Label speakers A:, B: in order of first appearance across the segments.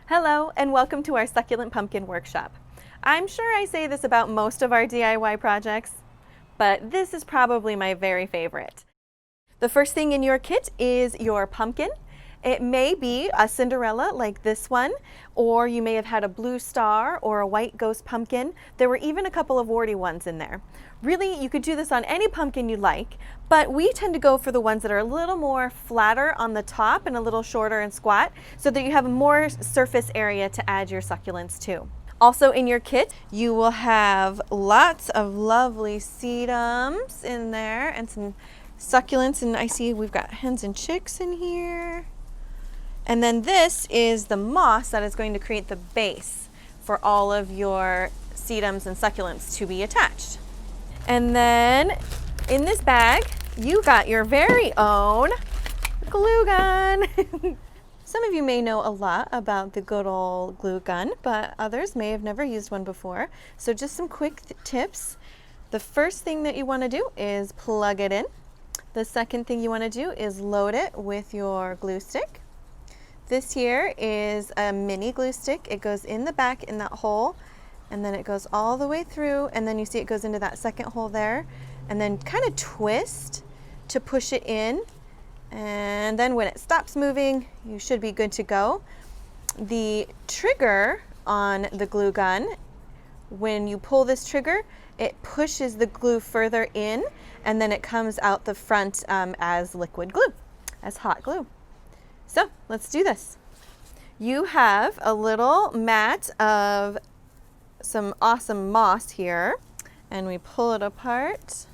A: Hello and welcome to our succulent pumpkin workshop. I'm sure I say this about most of our DIY projects, but this is probably my very favorite. The first thing in your kit is your pumpkin. It may be a Cinderella like this one, or you may have had a blue star or a white ghost pumpkin. There were even a couple of warty ones in there. Really, you could do this on any pumpkin you like, but we tend to go for the ones that are a little more flatter on the top and a little shorter and squat so that you have more surface area to add your succulents to. Also in your kit, you will have lots of lovely sedums in there and some succulents, and I see we've got hens and chicks in here. And then this is the moss that is going to create the base for all of your sedums and succulents to be attached. And then in this bag, you got your very own glue gun. Some of you may know a lot about the good old glue gun, but others may have never used one before. So just some quick tips. The first thing that you want to do is plug it in. The second thing you want to do is load it with your glue stick. This here is a mini glue stick. It goes in the back in that hole, and then it goes all the way through, and then you see it goes into that second hole there, and then kind of twist to push it in, and then when it stops moving, you should be good to go. The trigger on the glue gun, when you pull this trigger, it pushes the glue further in, and then it comes out the front as liquid glue, as hot glue. So let's do this. You have a little mat of some awesome moss here, and we pull it apart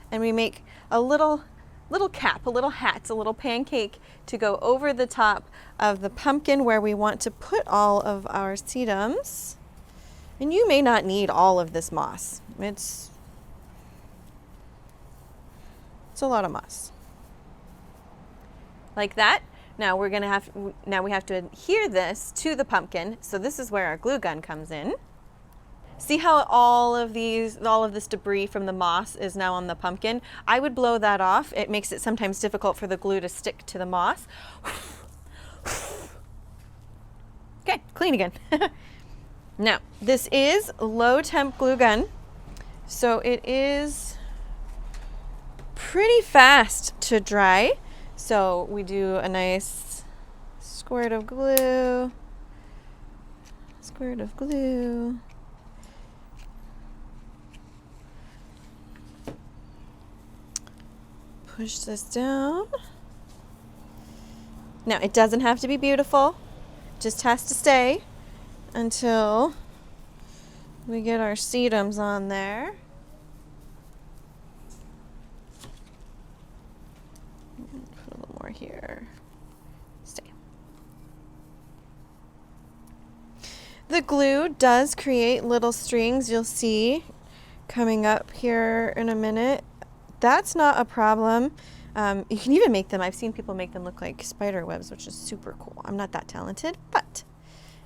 A: and we make a little cap, a little hat, a little pancake to go over the top of the pumpkin where we want to put all of our sedums. And you may not need all of this moss. It's a lot of moss. Like that. Now we have to adhere this to the pumpkin. So this is where our glue gun comes in. See how all of this debris from the moss is now on the pumpkin? I would blow that off. It makes it sometimes difficult for the glue to stick to the moss. Okay, clean again. Now, this is low temp glue gun, so it is pretty fast to dry. So we do a nice squirt of glue, push this down. Now it doesn't have to be beautiful, just has to stay until we get our sedums on there. Put a little more here. Stay. The glue does create little strings, you'll see coming up here in a minute. That's not a problem. You can even make them, I've seen people make them look like spider webs, which is super cool. I'm not that talented, but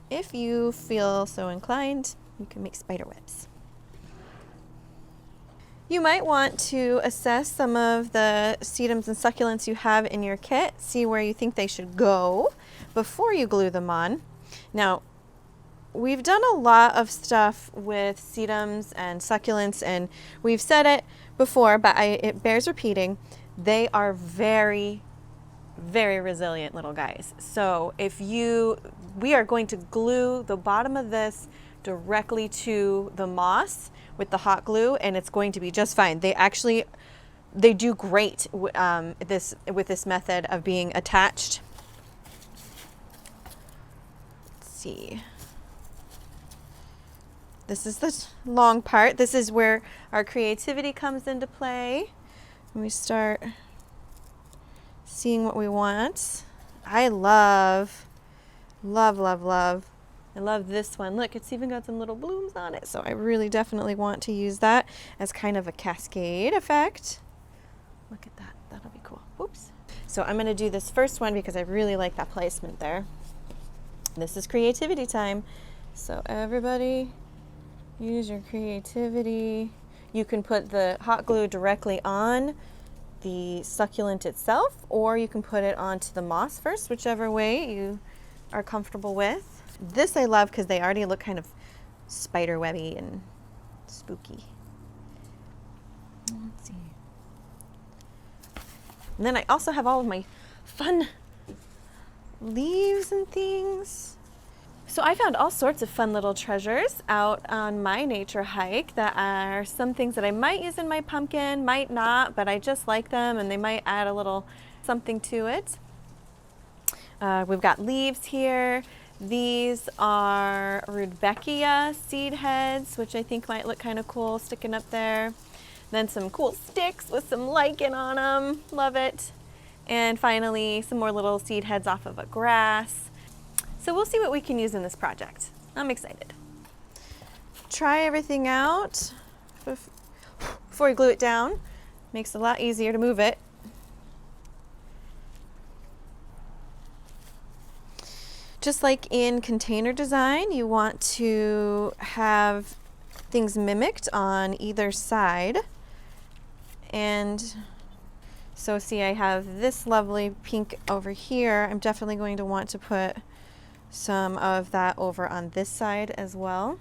A: if you feel so inclined, you can make spider webs. You might want to assess some of the sedums and succulents you have in your kit, see where you think they should go before you glue them on. Now, we've done a lot of stuff with sedums and succulents, and we've said it before, but it bears repeating. They are very, very resilient little guys. So we are going to glue the bottom of this directly to the moss with the hot glue, and it's going to be just fine. They do great with this method of being attached. Let's see. This is the long part. This is where our creativity comes into play. And we start seeing what we want. I love I love this one. Look, it's even got some little blooms on it. So I really definitely want to use that as kind of a cascade effect. Look at that. That'll be cool. Whoops. So I'm going to do this first one because I really like that placement there. This is creativity time. So everybody use your creativity. You can put the hot glue directly on the succulent itself, or you can put it onto the moss first, whichever way you are comfortable with. This I love because they already look kind of spider webby and spooky. Let's see. And then I also have all of my fun leaves and things. So I found all sorts of fun little treasures out on my nature hike that are some things that I might use in my pumpkin, might not, but I just like them and they might add a little something to it. We've got leaves here. These are Rudbeckia seed heads, which I think might look kind of cool sticking up there. Then some cool sticks with some lichen on them. Love it. And finally, some more little seed heads off of a grass. So we'll see what we can use in this project. I'm excited. Try everything out before you glue it down. Makes it a lot easier to move it. Just like in container design, you want to have things mimicked on either side. And so see, I have this lovely pink over here. I'm definitely going to want to put some of that over on this side as well.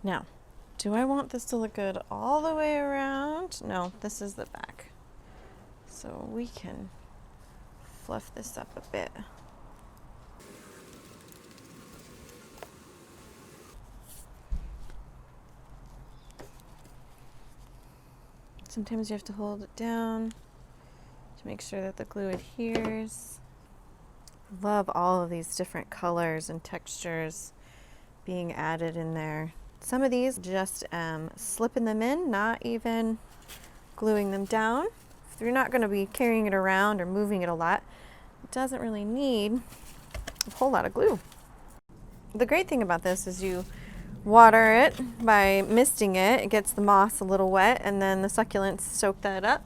A: Now, do I want this to look good all the way around? No, this is the back. So we can fluff this up a bit. Sometimes you have to hold it down to make sure that the glue adheres. Love all of these different colors and textures being added in there. Some of these just slipping them in, not even gluing them down. If you're not going to be carrying it around or moving it a lot, it doesn't really need a whole lot of glue. The great thing about this is you water it by misting it. It gets the moss a little wet, and then the succulents soak that up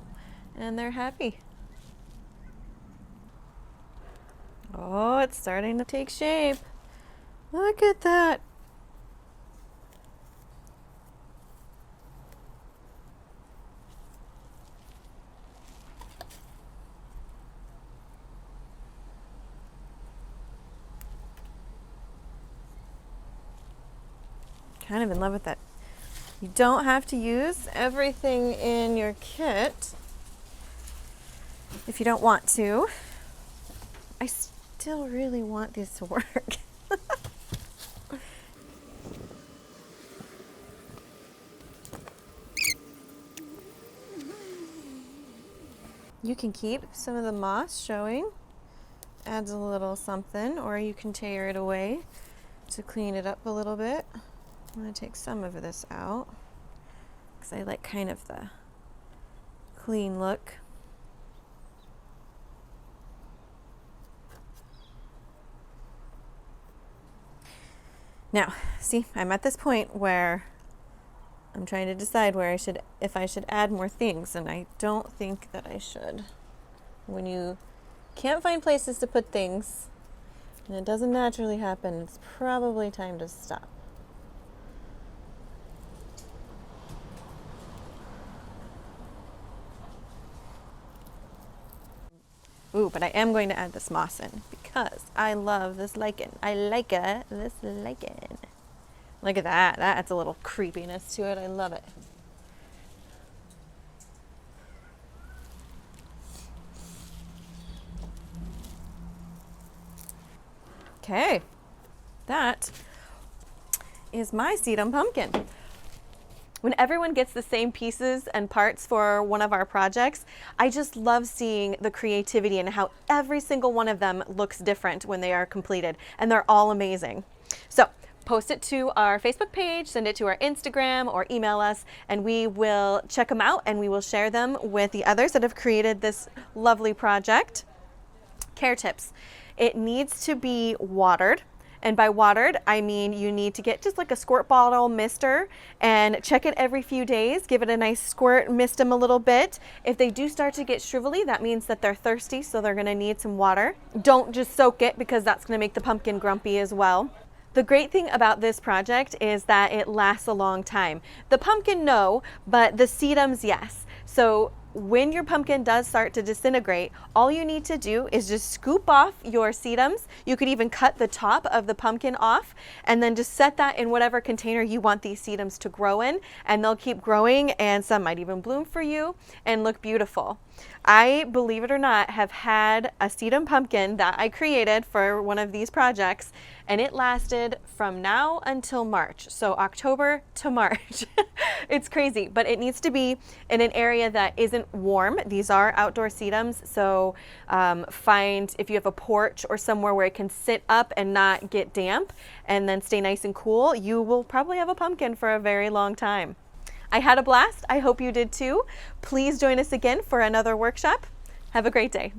A: and they're happy. Oh, it's starting to take shape. Look at that. Kind of in love with that. You don't have to use everything in your kit if you don't want to. I still really want this to work. You can keep some of the moss showing, adds a little something, or you can tear it away to clean it up a little bit. I'm going to take some of this out because I like kind of the clean look. Now, see, I'm at this point where I'm trying to decide where if I should add more things, and I don't think that I should. When you can't find places to put things, and it doesn't naturally happen, it's probably time to stop. Ooh, but I am going to add this moss in because I love this lichen. I like this lichen. Look at that. That adds a little creepiness to it. I love it. Okay, that is my Sedum pumpkin. When everyone gets the same pieces and parts for one of our projects, I just love seeing the creativity and how every single one of them looks different when they are completed, and they're all amazing. So post it to our Facebook page, send it to our Instagram, or email us, and we will check them out and we will share them with the others that have created this lovely project. Care tips. It needs to be watered. And by watered, I mean you need to get just like a squirt bottle mister and check it every few days. Give it a nice squirt, mist them a little bit. If they do start to get shrivelly, that means that they're thirsty, so they're gonna need some water. Don't just soak it because that's gonna make the pumpkin grumpy as well. The great thing about this project is that it lasts a long time. The pumpkin, no, but the sedums, yes. So when your pumpkin does start to disintegrate, all you need to do is just scoop off your sedums. You could even cut the top of the pumpkin off and then just set that in whatever container you want these sedums to grow in, and they'll keep growing, and some might even bloom for you and look beautiful. I, believe it or not, have had a sedum pumpkin that I created for one of these projects, and it lasted from now until March. So October to March. It's crazy, but it needs to be in an area that isn't warm. These are outdoor sedums, so find if you have a porch or somewhere where it can sit up and not get damp and then stay nice and cool, you will probably have a pumpkin for a very long time. I had a blast. I hope you did too. Please join us again for another workshop. Have a great day.